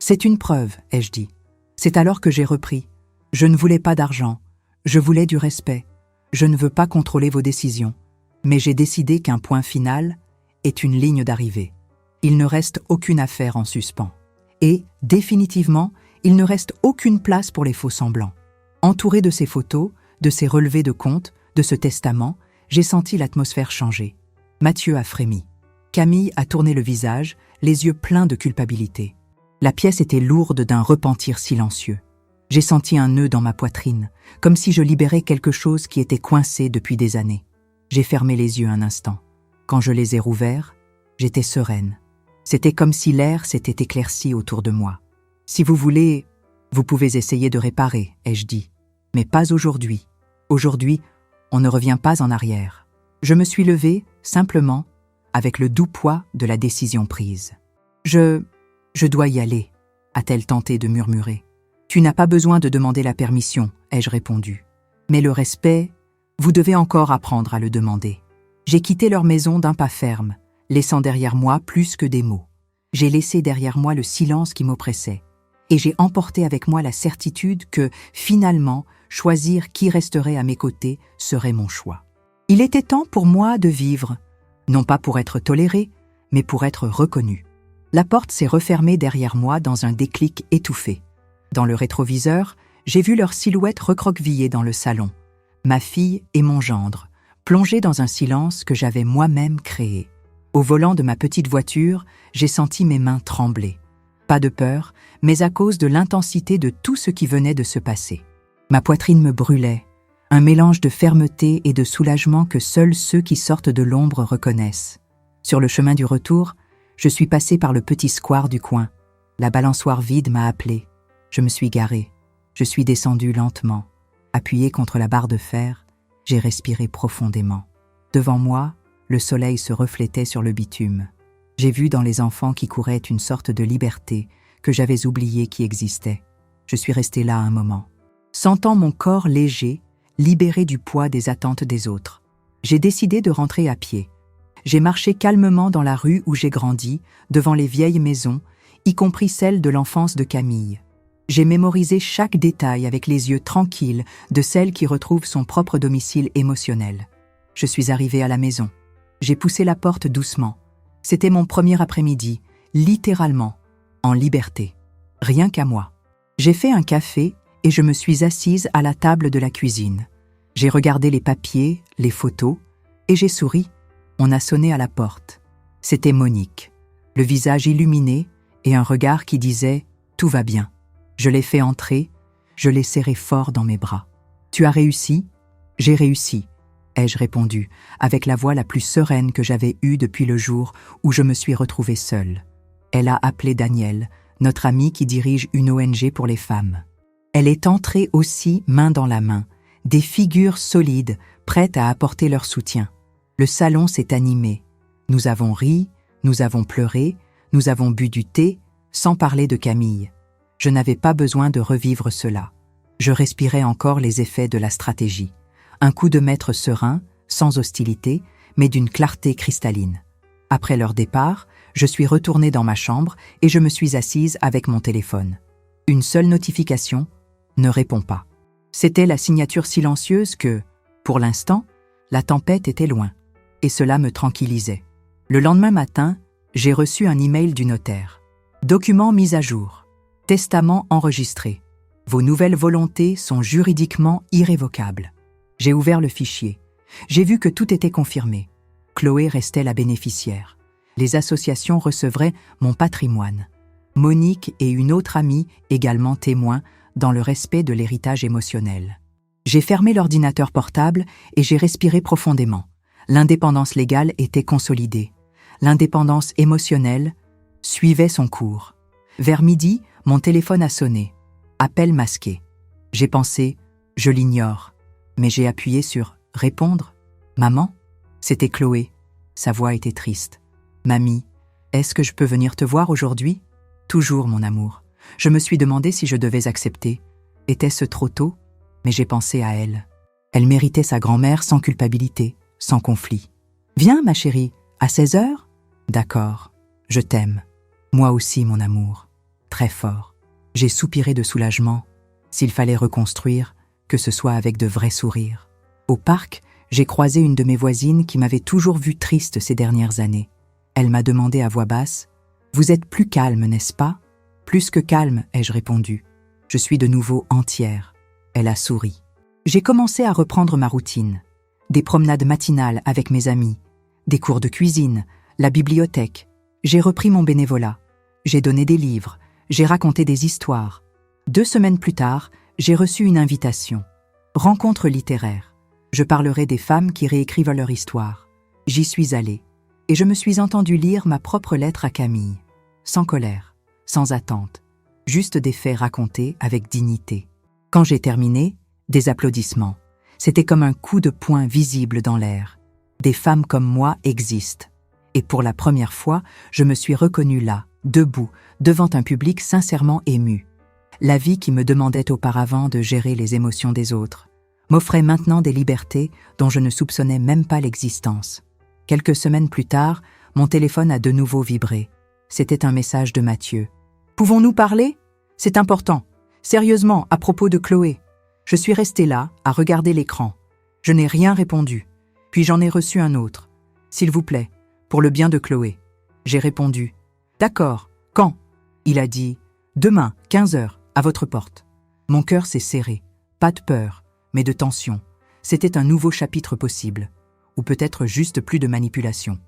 C'est une preuve, ai-je dit. C'est alors que j'ai repris. Je ne voulais pas d'argent. Je voulais du respect. Je ne veux pas contrôler vos décisions. Mais j'ai décidé qu'un point final est une ligne d'arrivée. Il ne reste aucune affaire en suspens. Et, définitivement, il ne reste aucune place pour les faux-semblants. Entouré de ces photos, de ces relevés de compte, de ce testament, j'ai senti l'atmosphère changer. Mathieu a frémi. Camille a tourné le visage, les yeux pleins de culpabilité. La pièce était lourde d'un repentir silencieux. J'ai senti un nœud dans ma poitrine, comme si je libérais quelque chose qui était coincé depuis des années. J'ai fermé les yeux un instant. Quand je les ai rouverts, j'étais sereine. C'était comme si l'air s'était éclairci autour de moi. Si vous voulez, vous pouvez essayer de réparer, ai-je dit. Mais pas aujourd'hui. Aujourd'hui, on ne revient pas en arrière. Je me suis levée, simplement, avec le doux poids de la décision prise. Je dois y aller, a-t-elle tenté de murmurer. Tu n'as pas besoin de demander la permission, ai-je répondu. Mais le respect, vous devez encore apprendre à le demander. J'ai quitté leur maison d'un pas ferme, laissant derrière moi plus que des mots. J'ai laissé derrière moi le silence qui m'oppressait. Et j'ai emporté avec moi la certitude que, finalement, choisir qui resterait à mes côtés serait mon choix. Il était temps pour moi de vivre, non pas pour être toléré, mais pour être reconnu. La porte s'est refermée derrière moi dans un déclic étouffé. Dans le rétroviseur, j'ai vu leur silhouette recroquevillée dans le salon. Ma fille et mon gendre, plongés dans un silence que j'avais moi-même créé. Au volant de ma petite voiture, j'ai senti mes mains trembler. Pas de peur, mais à cause de l'intensité de tout ce qui venait de se passer. Ma poitrine me brûlait, un mélange de fermeté et de soulagement que seuls ceux qui sortent de l'ombre reconnaissent. Sur le chemin du retour, je suis passé par le petit square du coin. La balançoire vide m'a appelé. Je me suis garé. Je suis descendu lentement. Appuyé contre la barre de fer, j'ai respiré profondément. Devant moi, le soleil se reflétait sur le bitume. J'ai vu dans les enfants qui couraient une sorte de liberté que j'avais oublié qui existait. Je suis resté là un moment, sentant mon corps léger, libéré du poids des attentes des autres. J'ai décidé de rentrer à pied. J'ai marché calmement dans la rue où j'ai grandi, devant les vieilles maisons, y compris celle de l'enfance de Camille. J'ai mémorisé chaque détail avec les yeux tranquilles de celle qui retrouve son propre domicile émotionnel. Je suis arrivé à la maison. J'ai poussé la porte doucement. C'était mon premier après-midi, littéralement, en liberté. Rien qu'à moi. J'ai fait un café et je me suis assise à la table de la cuisine. J'ai regardé les papiers, les photos, et j'ai souri. On a sonné à la porte. C'était Monique, le visage illuminé et un regard qui disait « Tout va bien ». Je l'ai fait entrer, je l'ai serré fort dans mes bras. « Tu as réussi ?»« J'ai réussi », ai-je répondu, avec la voix la plus sereine que j'avais eue depuis le jour où je me suis retrouvée seule. Elle a appelé Danielle, notre amie qui dirige une ONG pour les femmes. Elle est entrée aussi main dans la main, des figures solides, prêtes à apporter leur soutien. Le salon s'est animé. Nous avons ri, nous avons pleuré, nous avons bu du thé, sans parler de Camille. Je n'avais pas besoin de revivre cela. Je respirais encore les effets de la stratégie. Un coup de maître serein, sans hostilité, mais d'une clarté cristalline. Après leur départ, je suis retournée dans ma chambre et je me suis assise avec mon téléphone. Une seule notification, ne répond pas. C'était la signature silencieuse que, pour l'instant, la tempête était loin. Et cela me tranquillisait. Le lendemain matin, j'ai reçu un email du notaire. Document mis à jour. Testament enregistré. Vos nouvelles volontés sont juridiquement irrévocables. J'ai ouvert le fichier. J'ai vu que tout était confirmé. Chloé restait la bénéficiaire. Les associations recevraient mon patrimoine. Monique et une autre amie également témoins dans le respect de l'héritage émotionnel. J'ai fermé l'ordinateur portable et j'ai respiré profondément. L'indépendance légale était consolidée. L'indépendance émotionnelle suivait son cours. Vers midi, mon téléphone a sonné. Appel masqué. J'ai pensé, je l'ignore. Mais j'ai appuyé sur « Répondre ». Maman ? C'était Chloé. Sa voix était triste. Mamie, est-ce que je peux venir te voir aujourd'hui ? Toujours, mon amour. Je me suis demandé si je devais accepter. Était-ce trop tôt ? Mais j'ai pensé à elle. Elle méritait sa grand-mère sans culpabilité, sans conflit. Viens, ma chérie, à 16h ? D'accord, je t'aime. Moi aussi, mon amour. Très fort. J'ai soupiré de soulagement. S'il fallait reconstruire, que ce soit avec de vrais sourires. Au parc, j'ai croisé une de mes voisines qui m'avait toujours vue triste ces dernières années. Elle m'a demandé à voix basse « Vous êtes plus calme, n'est-ce pas ?» « Plus que calme, ai-je répondu. Je suis de nouveau entière. » Elle a souri. J'ai commencé à reprendre ma routine. Des promenades matinales avec mes amis, des cours de cuisine, la bibliothèque. J'ai repris mon bénévolat. J'ai donné des livres, j'ai raconté des histoires. 2 semaines plus tard, j'ai reçu une invitation. Rencontre littéraire. Je parlerai des femmes qui réécrivent leur histoire. J'y suis allée. Et je me suis entendue lire ma propre lettre à Camille. Sans colère, sans attente. Juste des faits racontés avec dignité. Quand j'ai terminé, des applaudissements. C'était comme un coup de poing visible dans l'air. Des femmes comme moi existent. Et pour la première fois, je me suis reconnue là, debout, devant un public sincèrement ému. La vie qui me demandait auparavant de gérer les émotions des autres m'offrait maintenant des libertés dont je ne soupçonnais même pas l'existence. Quelques semaines plus tard, mon téléphone a de nouveau vibré. C'était un message de Mathieu. « Pouvons-nous parler ? C'est important. Sérieusement, à propos de Chloé. » Je suis restée là, à regarder l'écran. Je n'ai rien répondu. Puis j'en ai reçu un autre. « S'il vous plaît, pour le bien de Chloé. » J'ai répondu. « D'accord. Quand ?» Il a dit « Demain, 15h, à votre porte. » Mon cœur s'est serré. Pas de peur, mais de tension. C'était un nouveau chapitre possible. Ou peut-être juste plus de manipulation.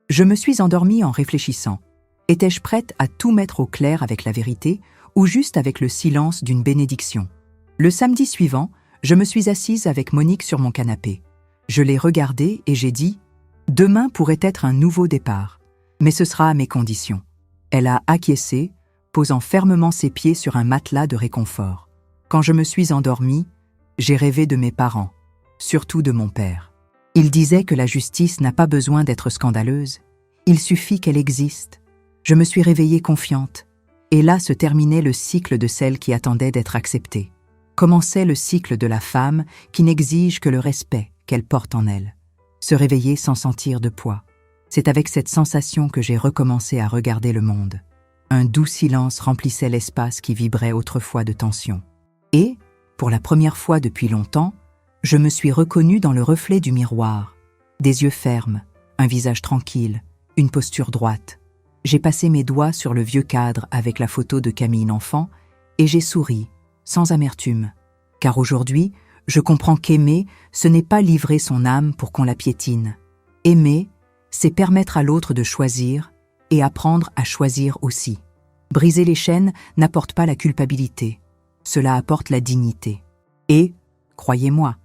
Je me suis endormie en réfléchissant. Étais-je prête à tout mettre au clair avec la vérité ou juste avec le silence d'une bénédiction ? Le samedi suivant, je me suis assise avec Monique sur mon canapé. Je l'ai regardée et j'ai dit « Demain pourrait être un nouveau départ, mais ce sera à mes conditions. » Elle a acquiescé, posant fermement ses pieds sur un matelas de réconfort. Quand je me suis endormie, j'ai rêvé de mes parents, surtout de mon père. Il disait que la justice n'a pas besoin d'être scandaleuse, il suffit qu'elle existe. Je me suis réveillée confiante, et là se terminait le cycle de celle qui attendait d'être acceptée. Commençait le cycle de la femme qui n'exige que le respect qu'elle porte en elle. Se réveiller sans sentir de poids. C'est avec cette sensation que j'ai recommencé à regarder le monde. Un doux silence remplissait l'espace qui vibrait autrefois de tension. Et, pour la première fois depuis longtemps, je me suis reconnue dans le reflet du miroir. Des yeux fermes, un visage tranquille, une posture droite. J'ai passé mes doigts sur le vieux cadre avec la photo de Camille l'enfant et j'ai souri, sans amertume. Car aujourd'hui, je comprends qu'aimer, ce n'est pas livrer son âme pour qu'on la piétine. Aimer, c'est permettre à l'autre de choisir et apprendre à choisir aussi. Briser les chaînes n'apporte pas la culpabilité. Cela apporte la dignité. Et, croyez-moi,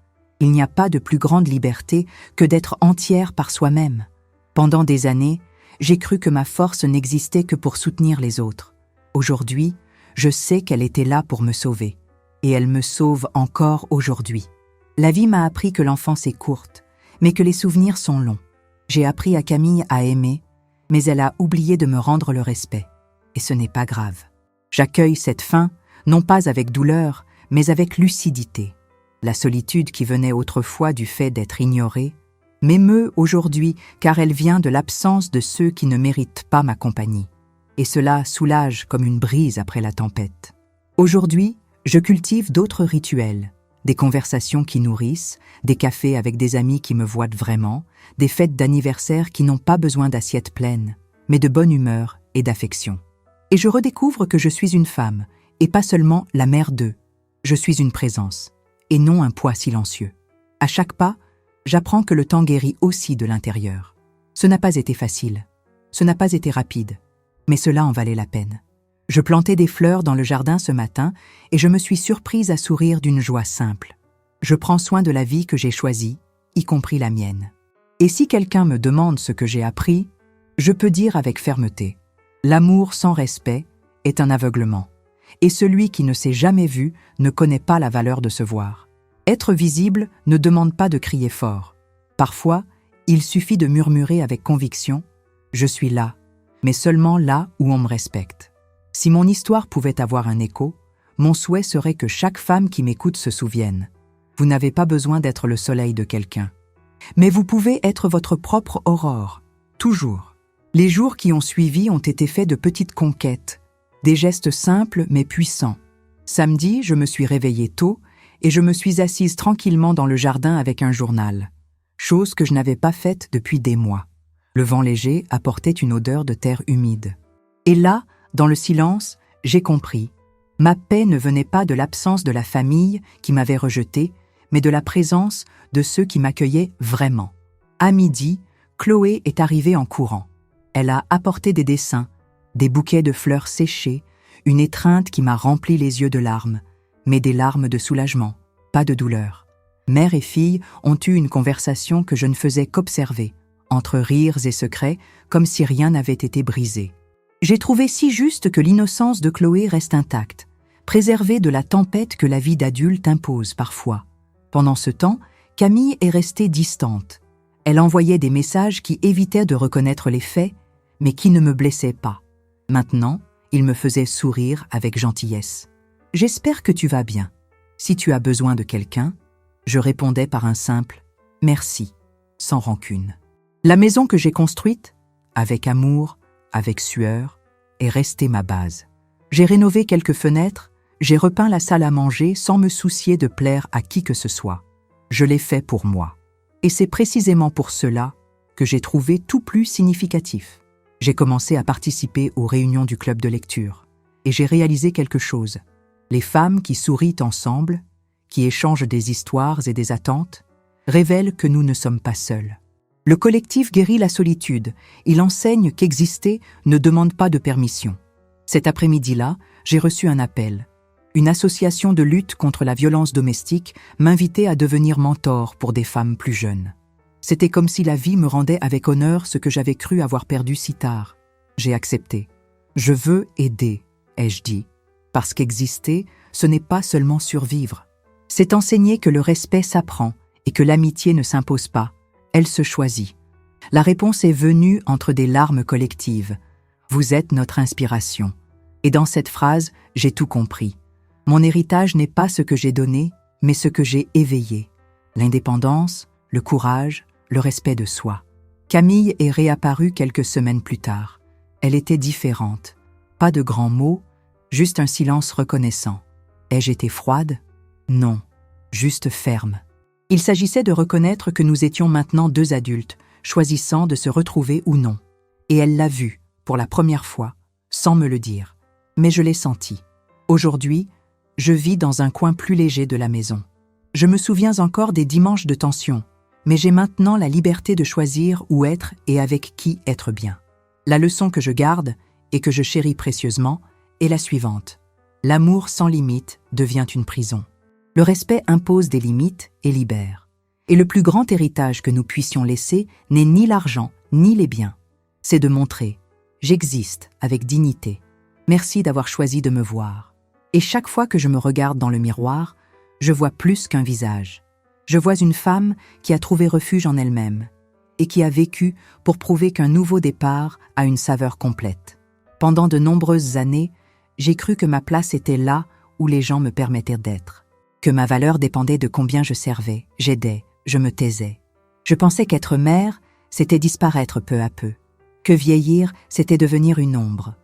il n'y a pas de plus grande liberté que d'être entière par soi-même. Pendant des années, j'ai cru que ma force n'existait que pour soutenir les autres. Aujourd'hui, je sais qu'elle était là pour me sauver. Et elle me sauve encore aujourd'hui. La vie m'a appris que l'enfance est courte, mais que les souvenirs sont longs. J'ai appris à Camille à aimer, mais elle a oublié de me rendre le respect. Et ce n'est pas grave. J'accueille cette fin, non pas avec douleur, mais avec lucidité. La solitude qui venait autrefois du fait d'être ignorée m'émeut aujourd'hui car elle vient de l'absence de ceux qui ne méritent pas ma compagnie. Et cela soulage comme une brise après la tempête. Aujourd'hui, je cultive d'autres rituels, des conversations qui nourrissent, des cafés avec des amis qui me voient vraiment, des fêtes d'anniversaire qui n'ont pas besoin d'assiettes pleines, mais de bonne humeur et d'affection. Et je redécouvre que je suis une femme, et pas seulement la mère d'eux. Je suis une présence, et non un poids silencieux. À chaque pas, J'apprends que le temps guérit aussi de l'intérieur. Ce n'a pas été facile. Ce n'a pas été rapide. Mais cela en valait la peine. Je plantais des fleurs dans le jardin ce matin et je me suis surprise à sourire d'une joie simple. Je prends soin de la vie que j'ai choisie, y compris la mienne. Et si quelqu'un me demande ce que j'ai appris, je peux dire avec fermeté: l'amour sans respect est un aveuglement. Et celui qui ne s'est jamais vu ne connaît pas la valeur de se voir. Être visible ne demande pas de crier fort. Parfois, il suffit de murmurer avec conviction: je suis là, mais seulement là où on me respecte. Si mon histoire pouvait avoir un écho, mon souhait serait que chaque femme qui m'écoute se souvienne: vous n'avez pas besoin d'être le soleil de quelqu'un. Mais vous pouvez être votre propre aurore, toujours. Les jours qui ont suivi ont été faits de petites conquêtes, des gestes simples mais puissants. Samedi, je me suis réveillée tôt et je me suis assise tranquillement dans le jardin avec un journal, chose que je n'avais pas faite depuis des mois. Le vent léger apportait une odeur de terre humide. Et là, dans le silence, j'ai compris. Ma paix ne venait pas de l'absence de la famille qui m'avait rejetée, mais de la présence de ceux qui m'accueillaient vraiment. À midi, Chloé est arrivée en courant. Elle a apporté des dessins, des bouquets de fleurs séchées, une étreinte qui m'a rempli les yeux de larmes, mais des larmes de soulagement, pas de douleur. Mère et fille ont eu une conversation que je ne faisais qu'observer, entre rires et secrets, comme si rien n'avait été brisé. J'ai trouvé si juste que l'innocence de Chloé reste intacte, préservée de la tempête que la vie d'adulte impose parfois. Pendant ce temps, Camille est restée distante. Elle envoyait des messages qui évitaient de reconnaître les faits, mais qui ne me blessaient pas. Maintenant, il me faisait sourire avec gentillesse. « J'espère que tu vas bien. Si tu as besoin de quelqu'un », je répondais par un simple « merci », sans rancune. La maison que j'ai construite, avec amour, avec sueur, est restée ma base. J'ai rénové quelques fenêtres, j'ai repeint la salle à manger sans me soucier de plaire à qui que ce soit. Je l'ai fait pour moi. Et c'est précisément pour cela que j'ai trouvé tout plus significatif. J'ai commencé à participer aux réunions du club de lecture. Et j'ai réalisé quelque chose. Les femmes qui sourient ensemble, qui échangent des histoires et des attentes, révèlent que nous ne sommes pas seuls. Le collectif guérit la solitude. Il enseigne qu'exister ne demande pas de permission. Cet après-midi-là, j'ai reçu un appel. Une association de lutte contre la violence domestique m'invitait à devenir mentor pour des femmes plus jeunes. C'était comme si la vie me rendait avec honneur ce que j'avais cru avoir perdu si tard. J'ai accepté. Je veux aider, ai-je dit, parce qu'exister, ce n'est pas seulement survivre. C'est enseigner que le respect s'apprend et que l'amitié ne s'impose pas. Elle se choisit. La réponse est venue entre des larmes collectives. Vous êtes notre inspiration. Et dans cette phrase, j'ai tout compris. Mon héritage n'est pas ce que j'ai donné, mais ce que j'ai éveillé. L'indépendance, le courage, le respect de soi. Camille est réapparue quelques semaines plus tard. Elle était différente. Pas de grands mots, juste un silence reconnaissant. Ai-je été froide? Non, juste ferme. Il s'agissait de reconnaître que nous étions maintenant deux adultes, choisissant de se retrouver ou non. Et elle l'a vu, pour la première fois, sans me le dire. Mais je l'ai senti. Aujourd'hui, je vis dans un coin plus léger de la maison. Je me souviens encore des dimanches de tension, mais j'ai maintenant la liberté de choisir où être et avec qui être bien. La leçon que je garde, et que je chéris précieusement, est la suivante. L'amour sans limite devient une prison. Le respect impose des limites et libère. Et le plus grand héritage que nous puissions laisser n'est ni l'argent, ni les biens. C'est de montrer « j'existe avec dignité. Merci d'avoir choisi de me voir. » Et chaque fois que je me regarde dans le miroir, je vois plus qu'un visage. Je vois une femme qui a trouvé refuge en elle-même et qui a vécu pour prouver qu'un nouveau départ a une saveur complète. Pendant de nombreuses années, j'ai cru que ma place était là où les gens me permettaient d'être. Que ma valeur dépendait de combien je servais, j'aidais, je me taisais. Je pensais qu'être mère, c'était disparaître peu à peu. Que vieillir, c'était devenir une ombre.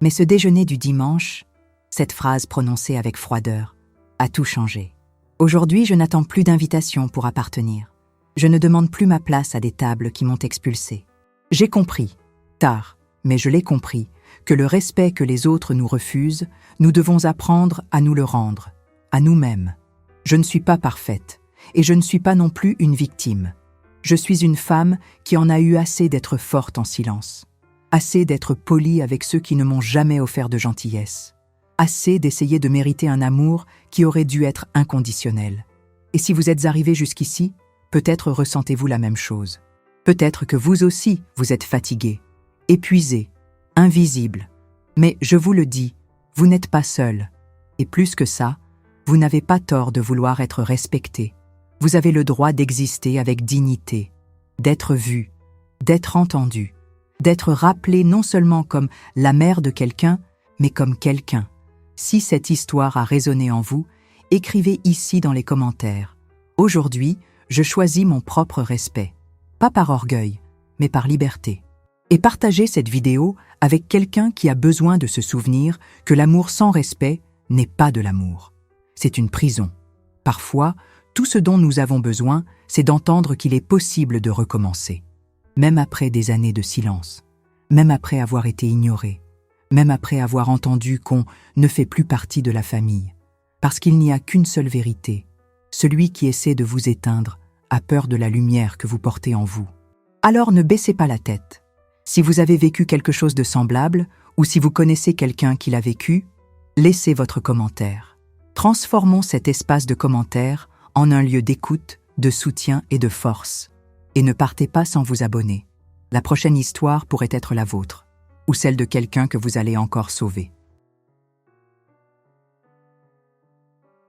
Mais ce déjeuner du dimanche, cette phrase prononcée avec froideur, a tout changé. Aujourd'hui, je n'attends plus d'invitation pour appartenir. Je ne demande plus ma place à des tables qui m'ont expulsée. J'ai compris, tard, mais je l'ai compris, que le respect que les autres nous refusent, nous devons apprendre à nous le rendre, à nous-mêmes. Je ne suis pas parfaite, et je ne suis pas non plus une victime. Je suis une femme qui en a eu assez d'être forte en silence, assez d'être polie avec ceux qui ne m'ont jamais offert de gentillesse, assez d'essayer de mériter un amour qui aurait dû être inconditionnel. Et si vous êtes arrivé jusqu'ici, peut-être ressentez-vous la même chose. Peut-être que vous aussi, vous êtes fatigué, épuisé, invisible. Mais je vous le dis, vous n'êtes pas seul. Et plus que ça, vous n'avez pas tort de vouloir être respecté. Vous avez le droit d'exister avec dignité, d'être vu, d'être entendu, d'être rappelé non seulement comme la mère de quelqu'un, mais comme quelqu'un. Si cette histoire a résonné en vous, écrivez ici dans les commentaires. Aujourd'hui, je choisis mon propre respect. Pas par orgueil, mais par liberté. Et partagez cette vidéo avec quelqu'un qui a besoin de se souvenir que l'amour sans respect n'est pas de l'amour. C'est une prison. Parfois, tout ce dont nous avons besoin, c'est d'entendre qu'il est possible de recommencer. Même après des années de silence, même après avoir été ignoré, même après avoir entendu qu'on ne fait plus partie de la famille. Parce qu'il n'y a qu'une seule vérité. Celui qui essaie de vous éteindre a peur de la lumière que vous portez en vous. Alors ne baissez pas la tête. Si vous avez vécu quelque chose de semblable, ou si vous connaissez quelqu'un qui l'a vécu, laissez votre commentaire. Transformons cet espace de commentaires en un lieu d'écoute, de soutien et de force. Et ne partez pas sans vous abonner. La prochaine histoire pourrait être la vôtre, ou celle de quelqu'un que vous allez encore sauver.